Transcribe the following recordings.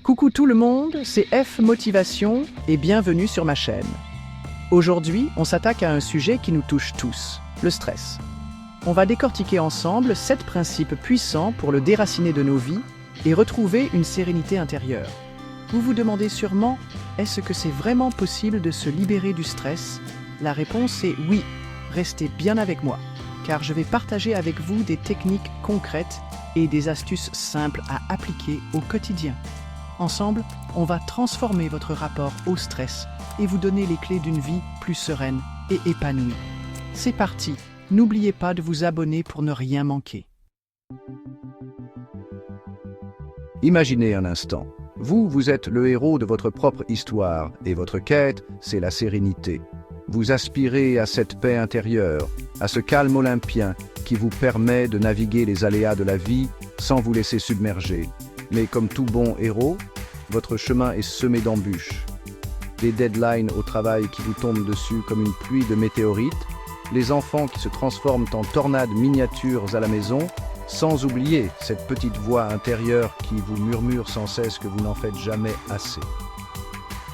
Coucou tout le monde, c'est F Motivation et bienvenue sur ma chaîne. Aujourd'hui, on s'attaque à un sujet qui nous touche tous, le stress. On va décortiquer ensemble 7 principes puissants pour le déraciner de nos vies et retrouver une sérénité intérieure. Vous vous demandez sûrement, est-ce que c'est vraiment possible de se libérer du stress? La réponse est oui, restez bien avec moi, car je vais partager avec vous des techniques concrètes et des astuces simples à appliquer au quotidien. Ensemble, on va transformer votre rapport au stress et vous donner les clés d'une vie plus sereine et épanouie. C'est parti, n'oubliez pas de vous abonner pour ne rien manquer. Imaginez un instant. Vous êtes le héros de votre propre histoire et votre quête, c'est la sérénité. Vous aspirez à cette paix intérieure, à ce calme olympien qui vous permet de naviguer les aléas de la vie sans vous laisser submerger. Mais comme tout bon héros, votre chemin est semé d'embûches. Des deadlines au travail qui vous tombent dessus comme une pluie de météorites, les enfants qui se transforment en tornades miniatures à la maison, sans oublier cette petite voix intérieure qui vous murmure sans cesse que vous n'en faites jamais assez.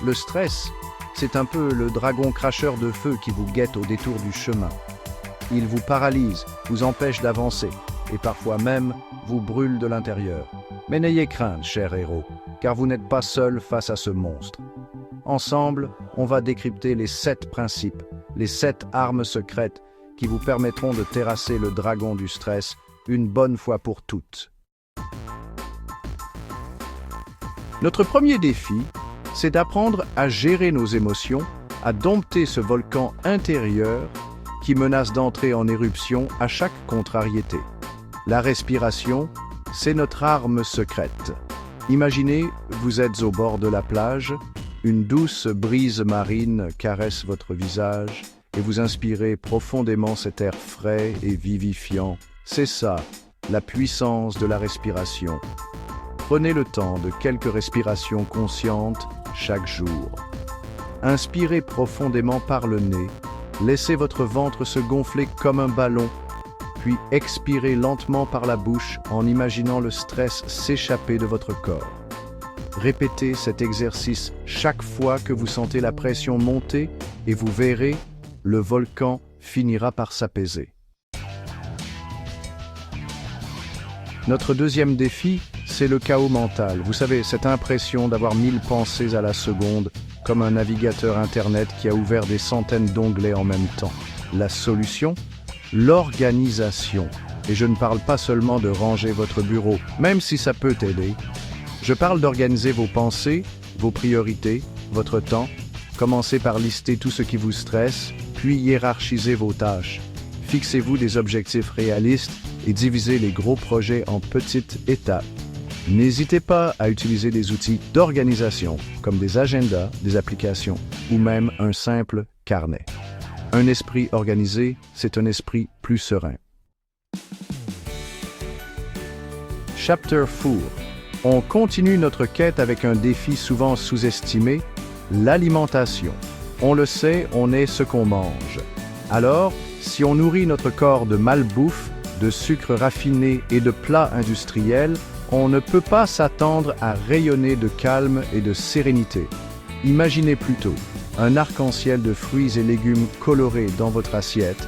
Le stress, c'est un peu le dragon cracheur de feu qui vous guette au détour du chemin. Il vous paralyse, vous empêche d'avancer et parfois même vous brûle de l'intérieur. Mais n'ayez crainte, cher héros, car vous n'êtes pas seul face à ce monstre. Ensemble, on va décrypter les 7 principes, les 7 armes secrètes qui vous permettront de terrasser le dragon du stress une bonne fois pour toutes. Notre premier défi, c'est d'apprendre à gérer nos émotions, à dompter ce volcan intérieur qui menace d'entrer en éruption à chaque contrariété. La respiration, c'est notre arme secrète. Imaginez, vous êtes au bord de la plage, une douce brise marine caresse votre visage et vous inspirez profondément cet air frais et vivifiant. C'est ça, la puissance de la respiration. Prenez le temps de quelques respirations conscientes chaque jour. Inspirez profondément par le nez, laissez votre ventre se gonfler comme un ballon, puis expirez lentement par la bouche en imaginant le stress s'échapper de votre corps. Répétez cet exercice chaque fois que vous sentez la pression monter et vous verrez, le volcan finira par s'apaiser. Notre deuxième défi, c'est le chaos mental. Vous savez, cette impression d'avoir 1000 pensées à la seconde, comme un navigateur Internet qui a ouvert des centaines d'onglets en même temps. La solution ? L'organisation. Et je ne parle pas seulement de ranger votre bureau, même si ça peut aider. Je parle d'organiser vos pensées, vos priorités, votre temps. Commencez par lister tout ce qui vous stresse, puis hiérarchisez vos tâches. Fixez-vous des objectifs réalistes et divisez les gros projets en petites étapes. N'hésitez pas à utiliser des outils d'organisation, comme des agendas, des applications ou même un simple carnet. Un esprit organisé, c'est un esprit plus serein. Chapter 4. On continue notre quête avec un défi souvent sous-estimé, l'alimentation. On le sait, on est ce qu'on mange. Alors, si on nourrit notre corps de malbouffe, de sucre raffiné et de plats industriels, on ne peut pas s'attendre à rayonner de calme et de sérénité. Imaginez plutôt un arc-en-ciel de fruits et légumes colorés dans votre assiette,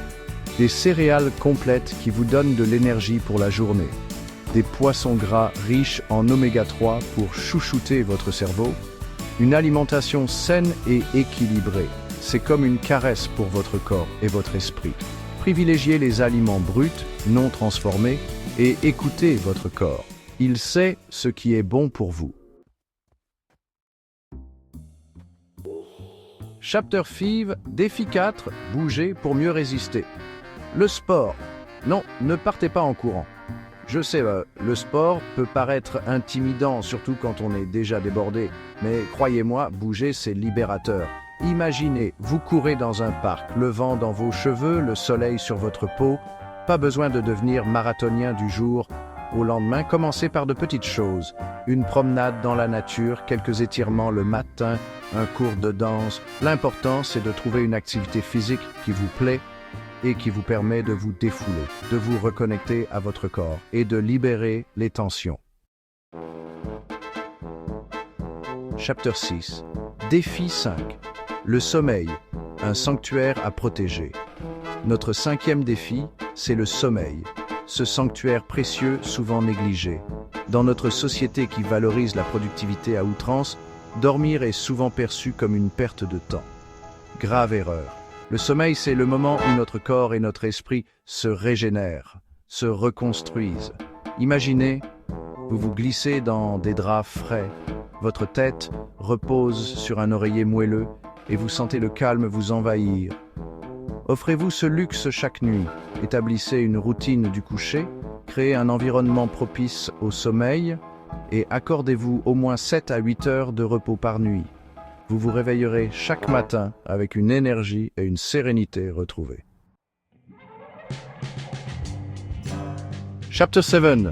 des céréales complètes qui vous donnent de l'énergie pour la journée, des poissons gras riches en oméga 3 pour chouchouter votre cerveau, une alimentation saine et équilibrée. C'est comme une caresse pour votre corps et votre esprit. Privilégiez les aliments bruts, non transformés, et écoutez votre corps. Il sait ce qui est bon pour vous. Chapter 5, défi 4, bouger pour mieux résister. Le sport. Non, ne partez pas en courant. Je sais, le sport peut paraître intimidant, surtout quand on est déjà débordé. Mais croyez-moi, bouger, c'est libérateur. Imaginez, vous courez dans un parc, le vent dans vos cheveux, le soleil sur votre peau. Pas besoin de devenir marathonien du jour au lendemain. Commencez par de petites choses. Une promenade dans la nature, quelques étirements le matin, un cours de danse. L'important, c'est de trouver une activité physique qui vous plaît et qui vous permet de vous défouler, de vous reconnecter à votre corps et de libérer les tensions. Chapter 6. Défi 5. Le sommeil, un sanctuaire à protéger. Notre 5e défi, c'est le sommeil, ce sanctuaire précieux souvent négligé. Dans notre société qui valorise la productivité à outrance, dormir est souvent perçu comme une perte de temps. Grave erreur. Le sommeil, c'est le moment où notre corps et notre esprit se régénèrent, se reconstruisent. Imaginez, vous vous glissez dans des draps frais, votre tête repose sur un oreiller moelleux et vous sentez le calme vous envahir. Offrez-vous ce luxe chaque nuit, établissez une routine du coucher, créez un environnement propice au sommeil et accordez-vous au moins 7 à 8 heures de repos par nuit. Vous vous réveillerez chaque matin avec une énergie et une sérénité retrouvées. Chapter 7.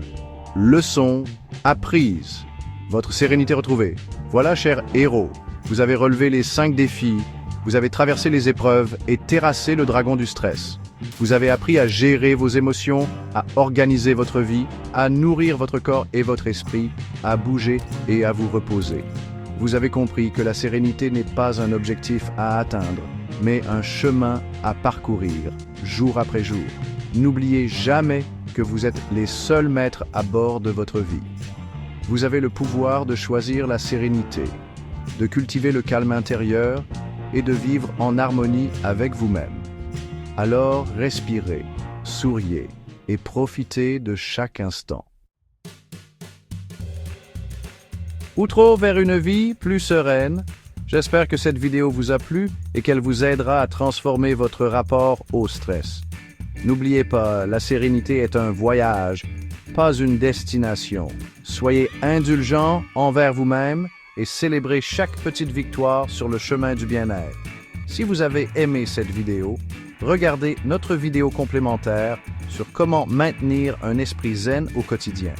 Leçon apprise. Votre sérénité retrouvée. Voilà, chers héros, vous avez relevé les 5 défis, vous avez traversé les épreuves et terrassé le dragon du stress. Vous avez appris à gérer vos émotions, à organiser votre vie, à nourrir votre corps et votre esprit, à bouger et à vous reposer. Vous avez compris que la sérénité n'est pas un objectif à atteindre, mais un chemin à parcourir, jour après jour. N'oubliez jamais que vous êtes les seuls maîtres à bord de votre vie. Vous avez le pouvoir de choisir la sérénité, de cultiver le calme intérieur et de vivre en harmonie avec vous-même. Alors respirez, souriez et profitez de chaque instant. Outro vers une vie plus sereine. J'espère que cette vidéo vous a plu et qu'elle vous aidera à transformer votre rapport au stress. N'oubliez pas, la sérénité est un voyage, pas une destination. Soyez indulgents envers vous-même et célébrez chaque petite victoire sur le chemin du bien-être. Si vous avez aimé cette vidéo, regardez notre vidéo complémentaire sur comment maintenir un esprit zen au quotidien.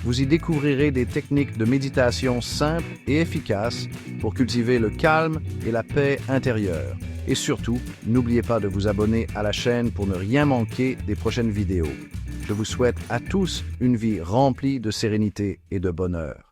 Vous y découvrirez des techniques de méditation simples et efficaces pour cultiver le calme et la paix intérieure. Et surtout, n'oubliez pas de vous abonner à la chaîne pour ne rien manquer des prochaines vidéos. Je vous souhaite à tous une vie remplie de sérénité et de bonheur.